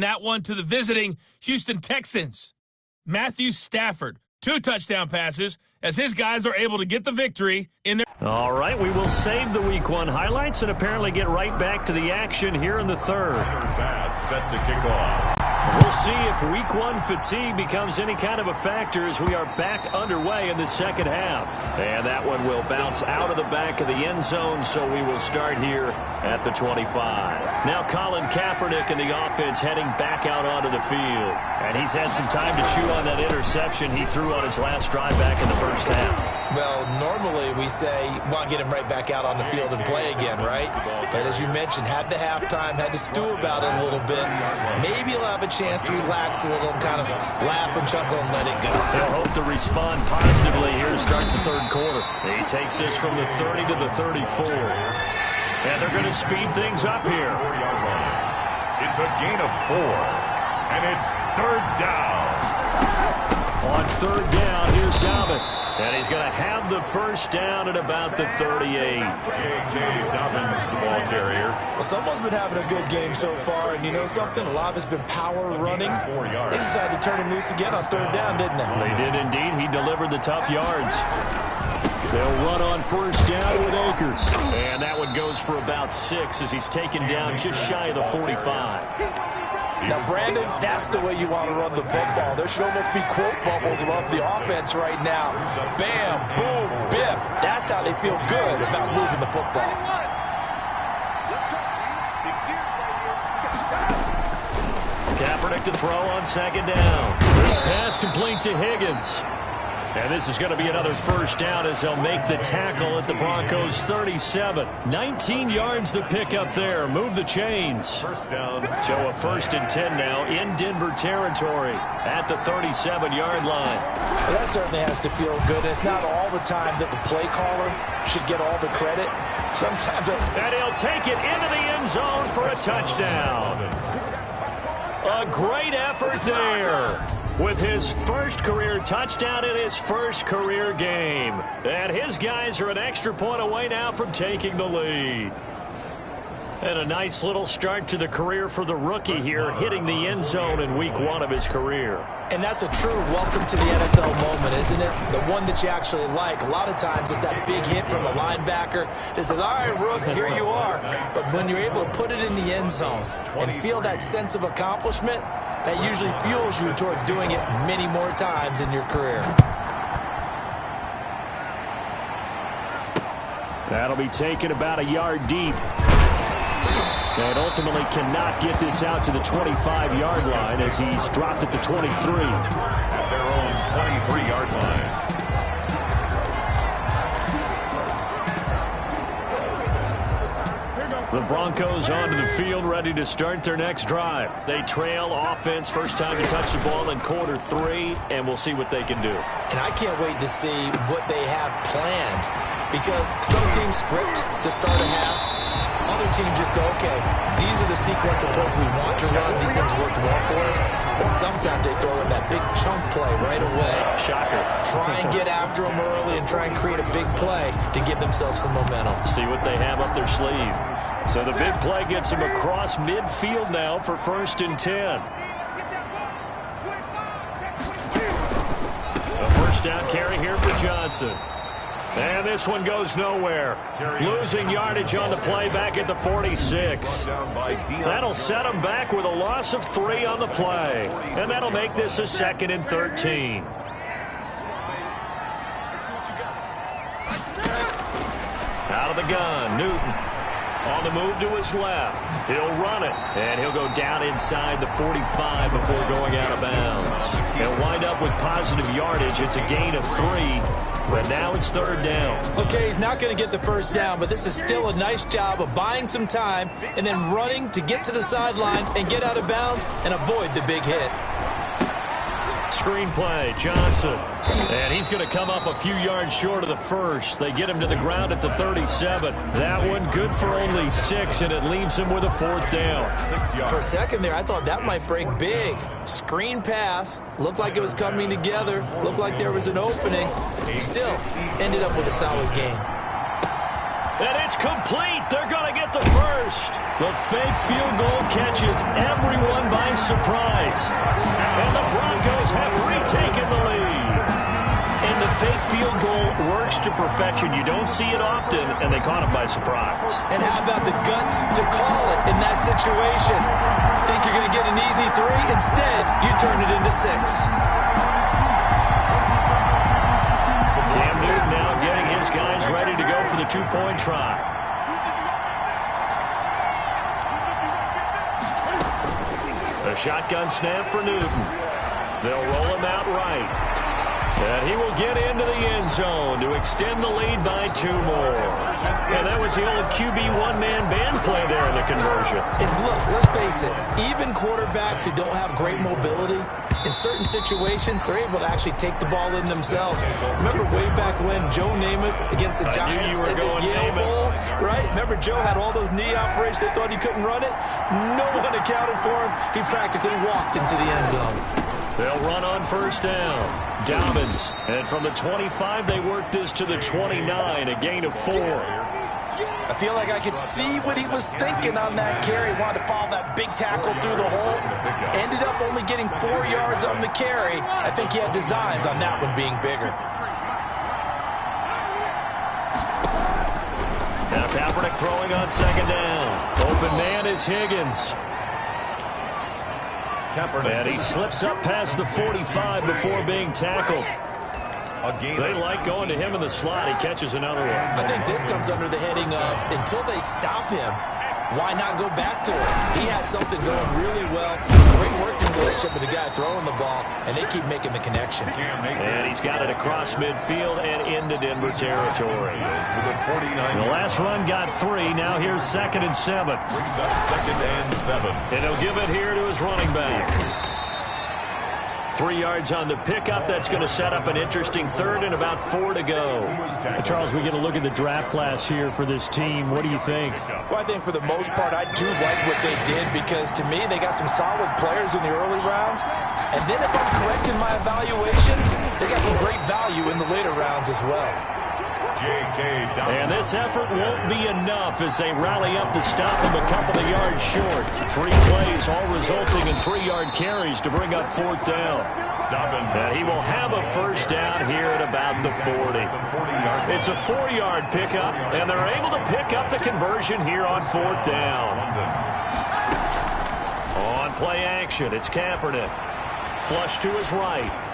That one to the visiting Houston Texans. Matthew Stafford, 2 touchdown passes as his guys are able to get the victory in their... All right, we will save the Week 1 highlights and apparently get right back to the action here in the third. Pass set to kick off. We'll see if Week 1 fatigue becomes any kind of a factor as we are back underway in the second half. And that one will bounce out of the back of the end zone, so we will start here at the 25. Now Colin Kaepernick and the offense heading back out onto the field. And he's had some time to chew on that interception he threw on his last drive back in the first half. Well, normally we say, want to get him right back out on the field and play again, right? But as you mentioned, had the halftime, had to stew about it a little bit. Maybe he'll have a chance to relax a little and kind of laugh and chuckle and let it go. They'll hope to respond positively here to start the third quarter. He takes this from the 30 to the 34. And they're going to speed things up here. It's a gain of 4. And it's third down. On third down, here's Dobbins. And he's going to have the first down at about the 38. J.J. Dobbins, the ball carrier. Well, someone's been having a good game so far, and you know something? A lot of it's been power running. They decided to turn him loose again on third down, didn't they? They did indeed. He delivered the tough yards. They'll run on first down with Akers. And that one goes for about 6 as he's taken down just shy of the 45. Now, Brandon, that's the way you want to run the football. There should almost be quote bubbles above the offense right now. Bam, boom, biff. That's how they feel good about moving the football. Kaepernick to throw on second down. This pass complete to Higgins. And this is going to be another first down as they'll make the tackle at the Broncos 37. 19 yards to pick up there. Move the chains. First down. So a 1st and 10 now in Denver territory at the 37-yard line. Well, that certainly has to feel good. It's not all the time that the play caller should get all the credit. Sometimes... And he'll take it into the end zone for a touchdown. A great effort there. With his first career touchdown in his first career game. And his guys are an extra point away now from taking the lead. And a nice little start to the career for the rookie here, hitting the end zone in week 1 of his career. And that's a true welcome to the NFL moment, isn't it? The one that you actually like. A lot of times it's that big hit from a linebacker that says, all right, Rook, here you are. But when you're able to put it in the end zone and feel that sense of accomplishment, that usually fuels you towards doing it many more times in your career. That'll be taken about a yard deep. And ultimately cannot get this out to the 25-yard line as he's dropped at the 23. At their own 23-yard line. The Broncos onto the field, ready to start their next drive. They trail offense, first time to touch the ball in quarter 3, and we'll see what they can do. And I can't wait to see what they have planned, because some teams script to start a half. Other teams just go, okay, these are the sequence of plays we want to run. These things worked well for us. But sometimes they throw in that big chunk play right away. Shocker. Try and get after them early and try and create a big play to give themselves some momentum. See what they have up their sleeve. So the big play gets him across midfield now for 1st and 10. A first down carry here for Johnson. And this one goes nowhere. Losing yardage on the play back at the 46. That'll set him back with a loss of 3 on the play. And that'll make this a 2nd and 13. Out of the gun, Newton. On the move to his left. He'll run it. And he'll go down inside the 45 before going out of bounds. He'll wind up with positive yardage. It's a gain of 3. But now it's 3rd down. Okay, he's not going to get the first down, but this is still a nice job of buying some time and then running to get to the sideline and get out of bounds and avoid the big hit. Screen play, Johnson. And he's going to come up a few yards short of the first. They get him to the ground at the 37. That one good for only 6, and it leaves him with a 4th down. For a second there, I thought that might break big. Screen pass. Looked like it was coming together. Looked like there was an opening. Still, ended up with a solid game. And it's complete. They're going to get the first. The fake field goal catches everyone by surprise. And the Broncos have retaken the lead. And the fake field goal works to perfection. You don't see it often, and they caught him by surprise. And how about the guts to call it in that situation? Think you're going to get an easy 3? Instead, you turn it into 6. Cam Newton now getting his guys ready to go for the two-point try. A shotgun snap for Newton. They'll roll him out right. And he will get into the end zone to extend the lead by 2 more. And that was the old QB one-man band play there in the conversion. And look, let's face it, even quarterbacks who don't have great mobility, in certain situations, they're able to actually take the ball in themselves. Remember way back when Joe Namath against the Giants in the Yale Bowl, right? Remember Joe had all those knee operations. They thought he couldn't run it. No one accounted for him. He practically walked into the end zone. They'll run on first down. Dobbins. And from the 25, they work this to the 29, a gain of 4. I feel like I could see what he was thinking on that carry. Wanted to follow that big tackle through the hole. Ended up only getting 4 yards on the carry. I think he had designs on that one being bigger. Now Kaepernick throwing on second down. Open man is Higgins. And he slips up past the 45 before being tackled. They like going to him in the slot. He catches another one. I think this comes under the heading of, until they stop him, why not go back to him? He has something going really well. Great working relationship with the guy throwing the ball, and they keep making the connection. And he's got it across midfield and into Denver territory. The last run got 3. Now here's 2nd and 7. Brings up 2nd and 7. And he'll give it here to his running back. 3 yards on the pickup. That's going to set up an interesting 3rd and about 4 to go. Charles, we get a look at the draft class here for this team. What do you think? Well, I think for the most part, I do like what they did because, to me, they got some solid players in the early rounds. And then if I'm correct in my evaluation, they got some great value in the later rounds as well. And this effort won't be enough as they rally up to stop him a couple of yards short. 3 plays, all resulting in 3-yard carries to bring up 4th down. And he will have a first down here at about the 40. It's a 4-yard pickup, and they're able to pick up the conversion here on 4th down. On play action, it's Kaepernick. Flush to his right.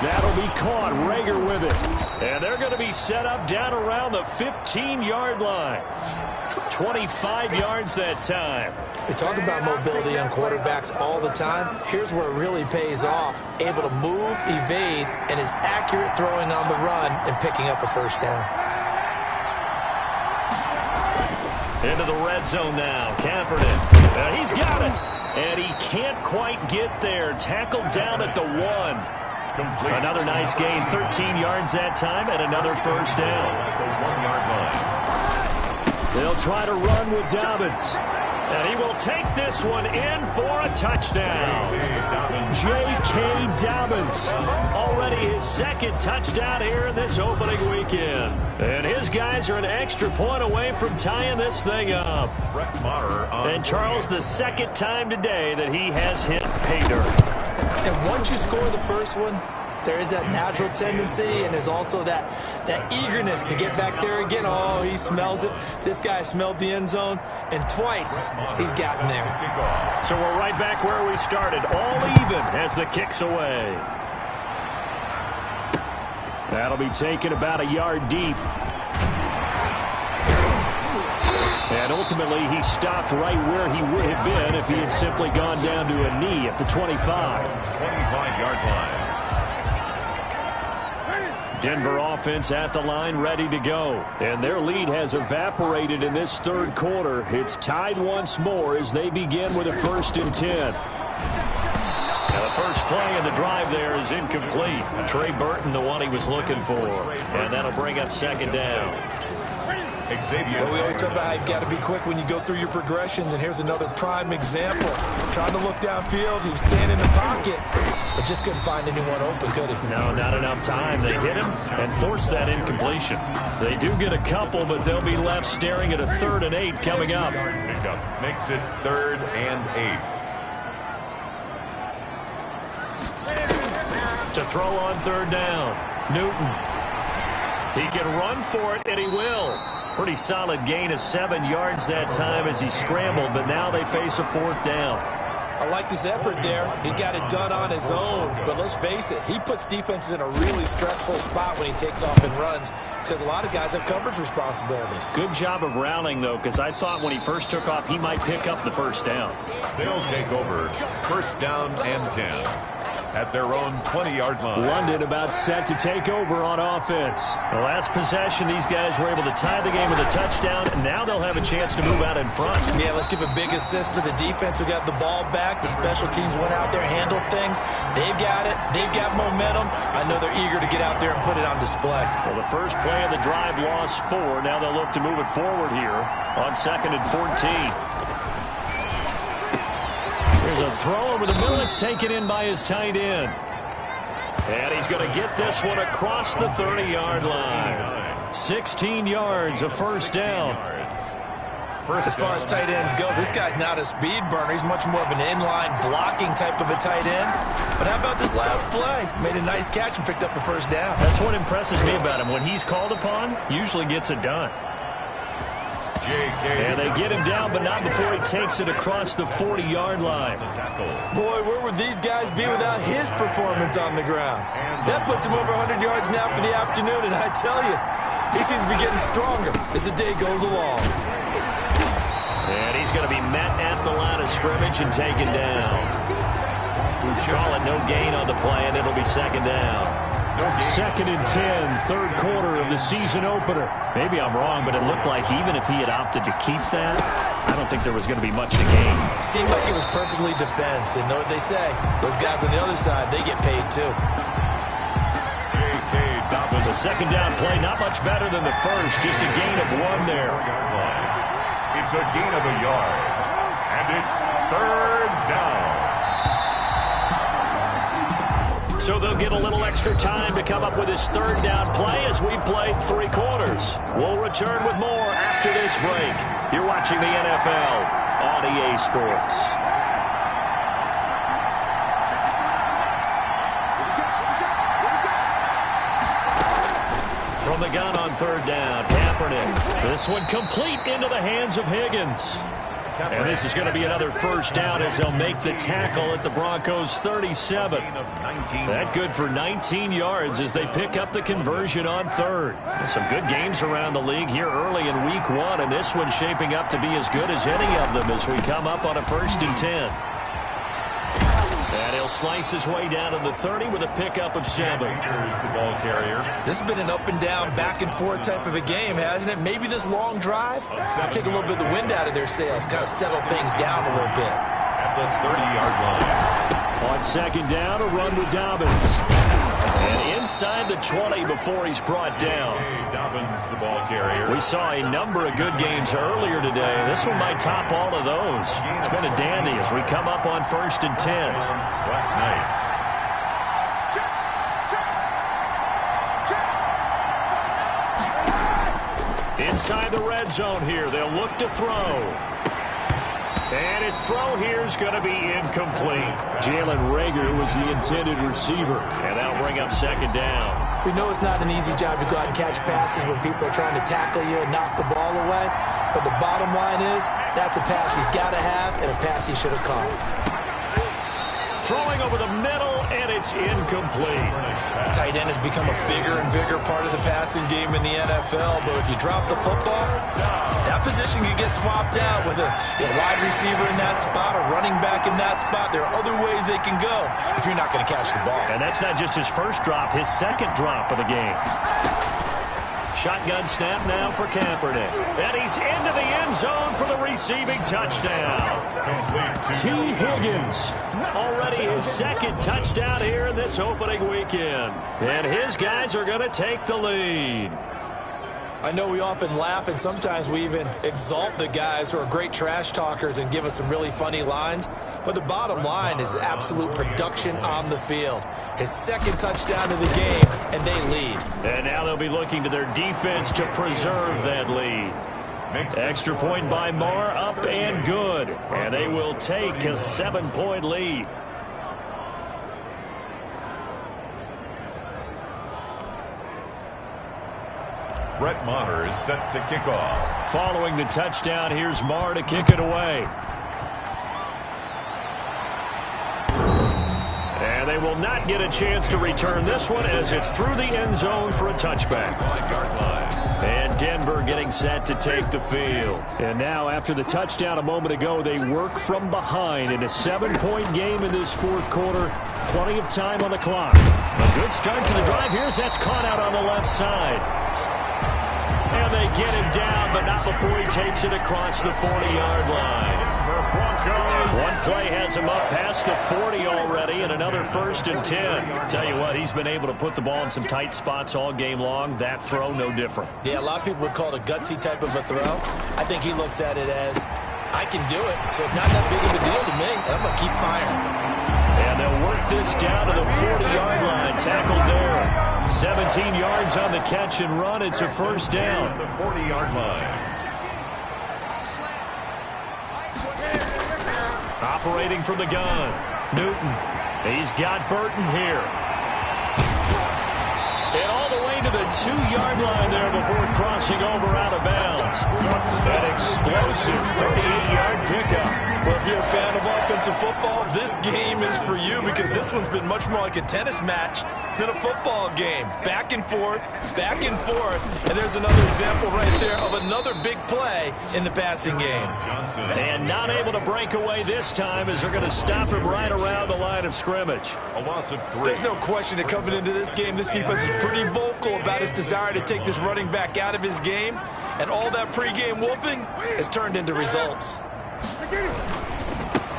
That'll be caught. Rager with it. And they're going to be set up down around the 15-yard line. 25 yards that time. They talk about mobility on quarterbacks all the time. Here's where it really pays off. Able to move, evade, and is accurate throwing on the run and picking up a first down. Into the red zone now. Kaepernick. He's got it. And he can't quite get there. Tackled down at the 1. Complete. Another nice gain, 13 yards that time, and another first down. They'll try to run with Dobbins. And he will take this one in for a touchdown. J.K. Dobbins. Already his 2nd touchdown here in this opening weekend. And his guys are an extra point away from tying this thing up. And Charles, the 2nd time today that he has hit pay dirt. And once you score the first one, there is that natural tendency, and there's also that eagerness to get back there again. Oh, he smells it. This guy smelled the end zone, and twice he's gotten there. So we're right back where we started, all even as the kick's away. That'll be taken about a yard deep. And ultimately, he stopped right where he would have been if he had simply gone down to a knee at the 25. 25-yard line. Denver offense at the line, ready to go. And their lead has evaporated in this 3rd quarter. It's tied once more as they begin with a 1st and 10. Now the first play of the drive there is incomplete. Trey Burton, the one he was looking for. And that'll bring up 2nd down. Xavier. Well, we always talk about how you've got to be quick when you go through your progressions, and here's another prime example. Trying to look downfield, he was standing in the pocket, but just couldn't find anyone open, could he? No, not enough time. They hit him and forced that incompletion. They do get a couple, but they'll be left staring at a 3rd and 8 coming up. Pickup makes it 3rd and 8. To throw on 3rd down, Newton. He can run for it, and he will. Pretty solid gain of 7 yards that time as he scrambled, but now they face a 4th down. I like his effort there. He got it done on his own, but let's face it, he puts defenses in a really stressful spot when he takes off and runs because a lot of guys have coverage responsibilities. Good job of rallying, though, because I thought when he first took off, he might pick up the 1st down. They'll take over 1st down and 10 at their own 20-yard line. London about set to take over on offense. The last possession, these guys were able to tie the game with a touchdown, and now they'll have a chance to move out in front. Yeah, let's give a big assist to the defense who got the ball back. The special teams went out there, handled things. They've got it. They've got momentum. I know they're eager to get out there and put it on display. Well, the first play of the drive lost 4. Now they'll look to move it forward here on 2nd and 14. There's a throw over the middle. It's taken in by his tight end. And he's going to get this one across the 30-yard line. 16 yards, a 1st down. As far as tight ends go, this guy's not a speed burner. He's much more of an inline blocking type of a tight end. But how about this last play? Made a nice catch and picked up a 1st down. That's what impresses me about him. When he's called upon, usually gets it done. And they get him down, but not before he takes it across the 40-yard line. Boy, where would these guys be without his performance on the ground? That puts him over 100 yards now for the afternoon, and I tell you, he seems to be getting stronger as the day goes along. And he's going to be met at the line of scrimmage and taken down. Call it no gain on the play, and it'll be 2nd down. 2nd and 10, 3rd quarter of the season opener. Maybe I'm wrong, but it looked like even if he had opted to keep that, I don't think there was going to be much to gain. Seemed like it was perfectly defense, and know what they say. Those guys on the other side, they get paid too. The 2nd down play, not much better than the first, just a gain of 1 there. It's a gain of a yard, and it's 3rd down. So they'll get a little extra time to come up with his 3rd down play as we play 3 quarters. We'll return with more after this break. You're watching the NFL on EA Sports. From the gun on 3rd down, Kaepernick. This one complete into the hands of Higgins. And this is going to be another 1st down as they'll make the tackle at the Broncos' 37. That good for 19 yards as they pick up the conversion on 3rd. Some good games around the league here early in week 1, and this one's shaping up to be as good as any of them as we come up on a 1st and 10. And he'll slice his way down to the 30 with a pickup of 7. The ball carrier. This has been an up and down, back and forth type of a game, hasn't it? Maybe this long drive take a little bit of the wind out of their sails, kind of settle things down a little bit. At the 30-yard line. On 2nd down, a run with Dobbins. And inside the 20 before he's brought down. Dobbins, the ball carrier. We saw a number of good games earlier today. This one might top all of those. It's been a dandy as we come up on 1st and 10. Black Knights. Inside the red zone here, they'll look to throw. And his throw here is going to be incomplete. Jalen Reagor was the intended receiver. And that'll bring up 2nd down. We know it's not an easy job to go out and catch passes when people are trying to tackle you and knock the ball away. But the bottom line is, that's a pass he's got to have and a pass he should have caught. Throwing over the middle, and it's incomplete. Tight end has become a bigger and bigger part of the passing game in the NFL, but if you drop the football, that position can get swapped out with a wide receiver in that spot, a running back in that spot. There are other ways they can go if you're not going to catch the ball. And that's not just his first drop, his 2nd drop of the game. Shotgun snap now for Kaepernick. And he's into the end zone for the receiving touchdown. T. Higgins. Already his 2nd touchdown here in this opening weekend. And his guys are going to take the lead. I know we often laugh and sometimes we even exalt the guys who are great trash talkers and give us some really funny lines. But the bottom line is absolute production on the field. His second touchdown of the game, and they lead. And now they'll be looking to their defense to preserve that lead. Extra point by Marr, up and good. And they will take a 7-point lead. Brett Maher is set to kick off. Following the touchdown, here's Marr to kick it away. And they will not get a chance to return this one as it's through the end zone for a touchback. 5-yard line. And Denver getting set to take the field. And now after the touchdown a moment ago, they work from behind in a 7-point game in this fourth quarter. Plenty of time on the clock. A good start to the drive. Here's that's caught out on the left side. And they get him down, but not before he takes it across the 40-yard line. One play has him up past the 40 already, and another 1st and 10. Tell you what, he's been able to put the ball in some tight spots all game long. That throw, no different. Yeah, a lot of people would call it a gutsy type of a throw. I think he looks at it as, I can do it, so it's not that big of a deal to me, and I'm going to keep firing. And they'll work this down to the 40-yard line. Tackled there. 17 yards on the catch and run. It's a 1st down. The 40-yard line. Operating from the gun. Newton. He's got Burton here. And all the way to the 2-yard line there before crossing over out of bounds. That explosive 38-yard pickup. Well, if you're a fan of offensive football, this game is for you because this one's been much more like a tennis match than a football game. Back and forth, and there's another example right there of another big play in the passing game. And not able to break away this time as they're going to stop him right around the line of scrimmage. A loss of 3. There's no question that coming into this game, this defense is pretty vocal about his desire to take this running back out of his game, and all that pregame wolfing has turned into results.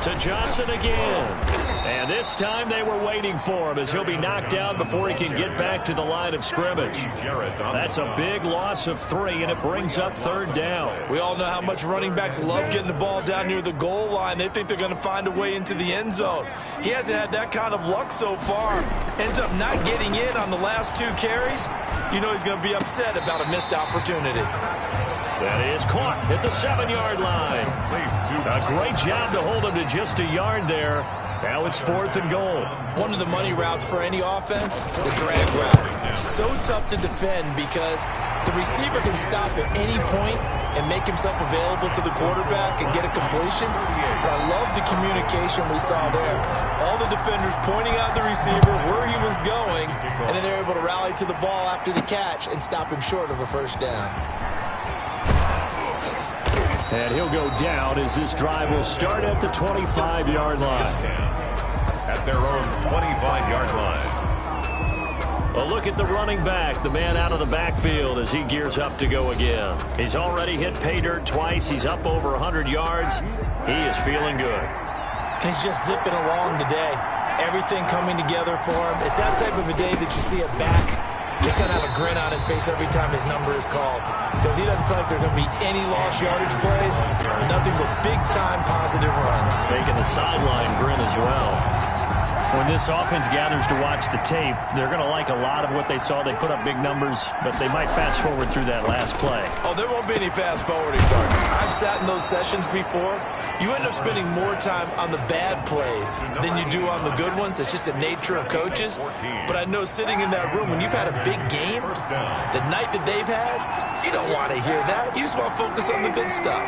To Johnson again. And this time they were waiting for him as he'll be knocked down before he can get back to the line of scrimmage. That's a big loss of 3, and it brings up 3rd down. We all know how much running backs love getting the ball down near the goal line. They think they're going to find a way into the end zone. He hasn't had that kind of luck so far. Ends up not getting in on the last 2 carries. You know he's going to be upset about a missed opportunity. That is caught at the 7-yard line. A great job to hold him to just a yard there. Now it's 4th and goal. One of the money routes for any offense, the drag route. So tough to defend because the receiver can stop at any point and make himself available to the quarterback and get a completion. But I love the communication we saw there. All the defenders pointing out the receiver, where he was going, and then they're able to rally to the ball after the catch and stop him short of a 1st down. And he'll go down as this drive will start at the 25-yard line. At their own 25-yard line. A look at the running back, the man out of the backfield as he gears up to go again. He's already hit pay dirt twice. He's up over 100 yards. He is feeling good. And he's just zipping along today. Everything coming together for him. It's that type of a day that you see a back just kind of have a grin on his face every time his number is called. Because he doesn't feel like there's going to be any lost yardage plays. Nothing but big-time positive runs. Making the sideline grin as well. When this offense gathers to watch the tape, they're going to like a lot of what they saw. They put up big numbers, but they might fast forward through that last play. Oh, there won't be any fast forwarding, partner. I've sat in those sessions before. You end up spending more time on the bad plays than you do on the good ones. It's just the nature of coaches. But I know sitting in that room, when you've had a big game, the night that they've had, you don't want to hear that. You just want to focus on the good stuff.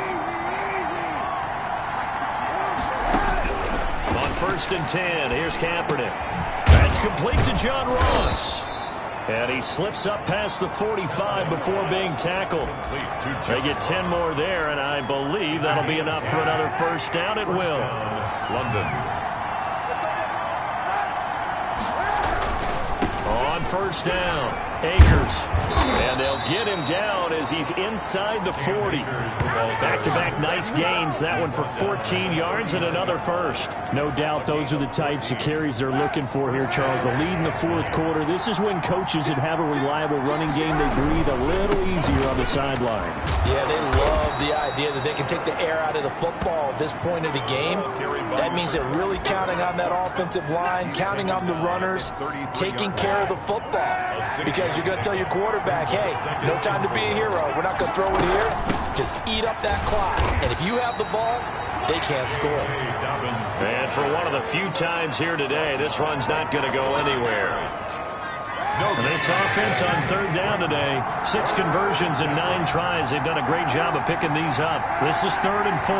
On 1st and 10, here's Kaepernick. That's complete to John Ross. And he slips up past the 45 before being tackled. They get 10 more there, and I believe that'll be enough for another 1st down. It will. London. On 1st down. Akers. And they'll get him down as he's inside the 40. Back-to-back nice gains. That one for 14 yards and another first. No doubt those are the types of carries they're looking for here, Charles. The lead in the fourth quarter. This is when coaches that have a reliable running game, they breathe a little easier on the sideline. Yeah, they love the idea that they can take the air out of the football at this point of the game. That means they're really counting on that offensive line, counting on the runners, taking care of the football. Because you're going to tell your quarterback, hey, no time to be a hero. We're not going to throw it here. Just eat up that clock. And if you have the ball, they can't score. And for one of the few times here today, this run's not going to go anywhere. This offense on third down today, 6 conversions and 9 tries. They've done a great job of picking these up. This is 3rd and 4.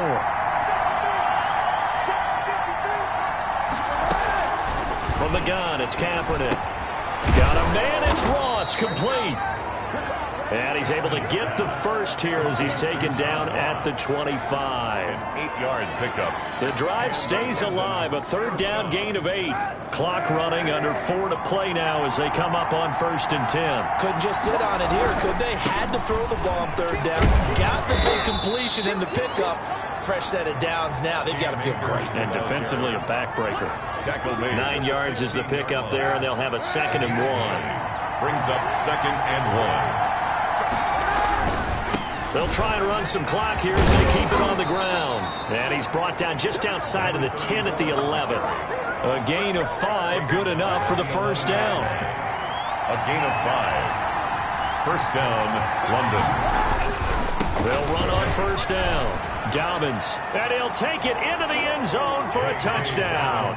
From the gun, it's Kaepernick. Got a man, it's Ross, complete. And he's able to get the first here as he's taken down at the 25. 8-yard pickup. The drive stays alive, a 3rd down gain of 8. Clock running, under 4 to play now as they come up on 1st and 10. Couldn't just sit on it here, could they? Had to throw the ball on 3rd down. Got the big completion in the pickup. Fresh set of downs now. They've got to feel great. And defensively, a backbreaker. 9 yards is the pickup there, and they'll have a 2nd and 1. Brings up 2nd and 1. They'll try and run some clock here as they keep it on the ground. And he's brought down just outside of the 10 at the 11. A gain of 5, good enough for the first down. A gain of 5. First down, London. They'll run on first down. Dobbins, and he'll take it into the end zone for a touchdown.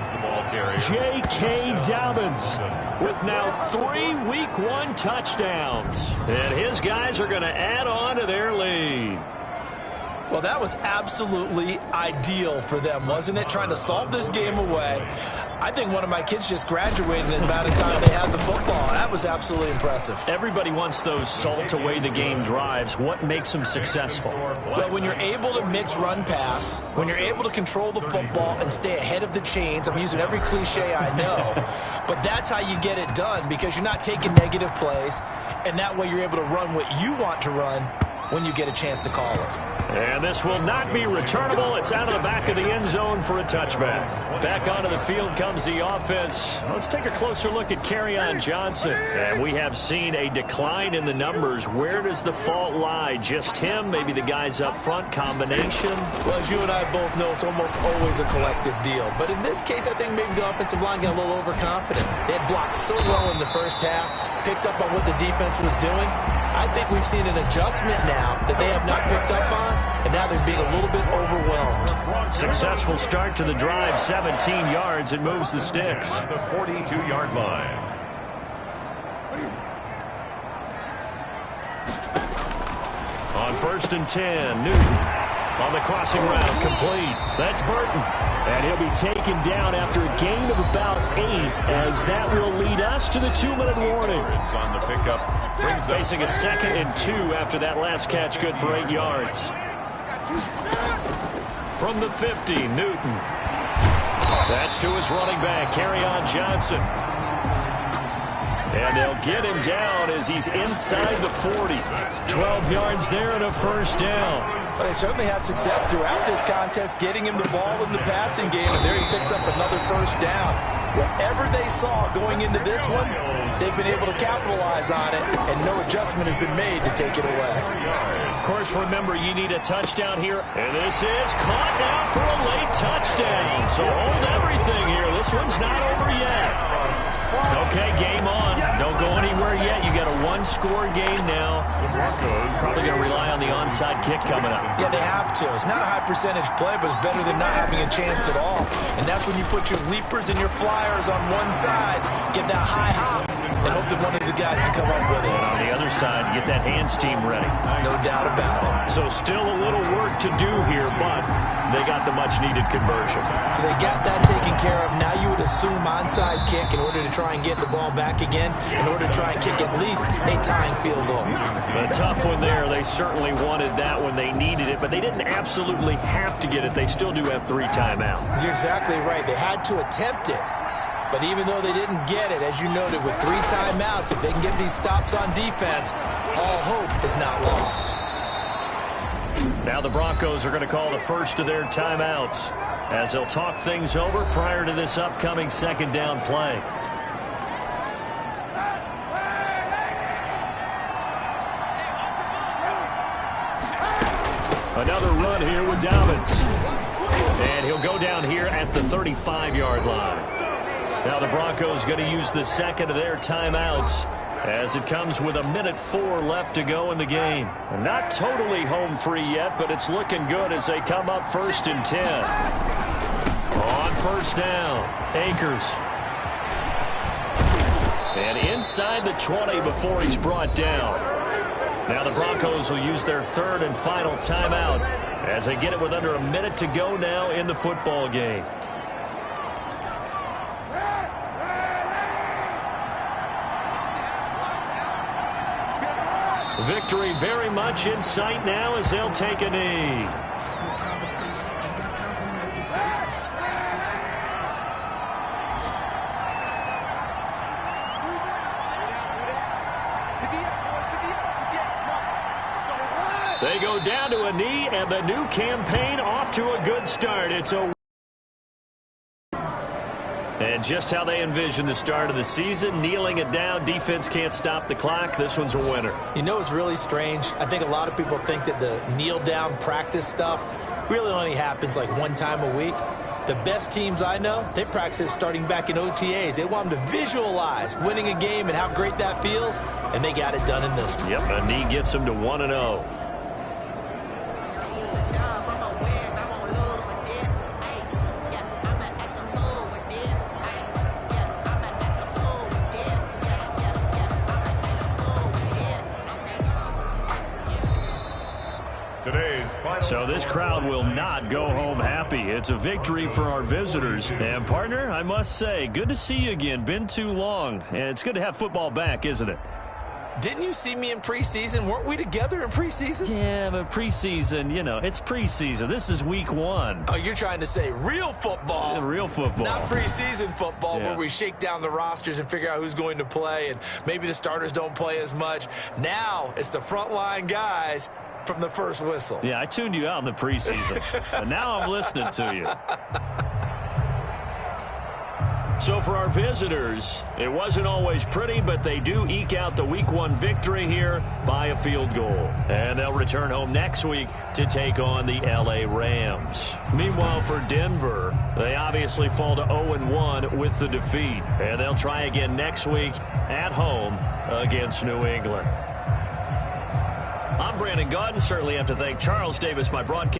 J.K. Dobbins with now 3 Week 1 touchdowns. And his guys are going to add on to their lead. Well, that was absolutely ideal for them, wasn't it? Trying to salt this game away. I think one of my kids just graduated in the amount of time they had the football. That was absolutely impressive. Everybody wants those salt away the game drives. What makes them successful? Well, when you're able to mix run pass, when you're able to control the football and stay ahead of the chains, I'm using every cliche I know, but that's how you get it done because you're not taking negative plays, and that way you're able to run what you want to run when you get a chance to call it. And this will not be returnable. It's out of the back of the end zone for a touchback. Back onto the field comes the offense. Let's take a closer look at Kerryon Johnson. And we have seen a decline in the numbers. Where does the fault lie? Just him? Maybe the guys up front? Combination? Well, as you and I both know, it's almost always a collective deal. But in this case, I think maybe the offensive line got a little overconfident. They had blocked so well in the first half, picked up on what the defense was doing. I think we've seen an adjustment now that they have not picked up on, and now they're being a little bit overwhelmed. Successful start to the drive, 17 yards. It moves the sticks. The 42-yard line. On 1st and 10, Newton on the crossing route, complete. That's Burton. And he'll be taken down after a gain of about 8, as that will lead us to the 2-minute warning. On the pickup. Facing a 2nd and 2 after that last catch, good for 8 yards. From the 50, Newton. That's to his running back, Kerryon Johnson. And they'll get him down as he's inside the 40. 12 yards there and a first down. But they certainly had success throughout this contest, getting him the ball in the passing game, and there he picks up another first down. Whatever they saw going into this one, they've been able to capitalize on it, and no adjustment has been made to take it away. Of course, remember, you need a touchdown here. And this is caught now for a late touchdown. So hold everything here. This one's not over yet. Okay, game on. Don't go anywhere yet. You got a 1-score game now. The Broncos probably going to rely on the onside kick coming up. Yeah, they have to. It's not a high percentage play, but it's better than not having a chance at all. And that's when you put your leapers and your flyers on one side, get that high hop, and hope that one of the guys can come up with it. And on the other side, get that hands team ready. No doubt about it. So still a little work to do here, but they got the much-needed conversion. So they got that taken care of. Now you would assume onside kick in order to try and get the ball back again, in order to try and kick at least a tying field goal. A tough one there. They certainly wanted that when they needed it, but they didn't absolutely have to get it. They still do have 3 timeouts. You're exactly right. They had to attempt it. But even though they didn't get it, as you noted, with 3 timeouts, if they can get these stops on defense, all hope is not lost. Now the Broncos are going to call the first of their timeouts as they'll talk things over prior to this upcoming second down play. Another run here with Dobbins. And he'll go down here at the 35-yard line. Now the Broncos going to use the second of their timeouts as it comes with 1:04 left to go in the game. Not totally home free yet, but it's looking good as they come up 1st and 10. On first down, Akers. And inside the 20 before he's brought down. Now the Broncos will use their 3rd and final timeout as they get it with under 1 minute to go now in the football game. Victory very much in sight now as they'll take a knee. They go down to a knee, and the new campaign off to a good start. It's a And just how they envision the start of the season, kneeling it down, defense can't stop the clock. This one's a winner. You know what's really strange? I think a lot of people think that the kneel-down practice stuff really only happens like 1 time a week. The best teams I know, they practice it starting back in OTAs. They want them to visualize winning a game and how great that feels, and they got it done in this one. Yep, a knee gets them to 1-0. So this crowd will not go home happy. It's a victory for our visitors. And, partner, I must say, good to see you again. Been too long. And it's good to have football back, isn't it? Didn't you see me in preseason? Weren't we together in preseason? Yeah, but preseason, you know, it's preseason. This is week 1. Oh, you're trying to say real football. Yeah, real football. Not preseason football, yeah, where we shake down the rosters and figure out who's going to play, and maybe the starters don't play as much. Now it's the frontline guys from the first whistle. Yeah, I tuned you out in the preseason. But now I'm listening to you. So for our visitors, it wasn't always pretty, but they do eke out the week 1 victory here by a field goal. And they'll return home next week to take on the LA Rams. Meanwhile, for Denver, they obviously fall to 0-1 with the defeat. And they'll try again next week at home against New England. I'm Brandon Gaudin. Certainly have to thank Charles Davis, my broadcast.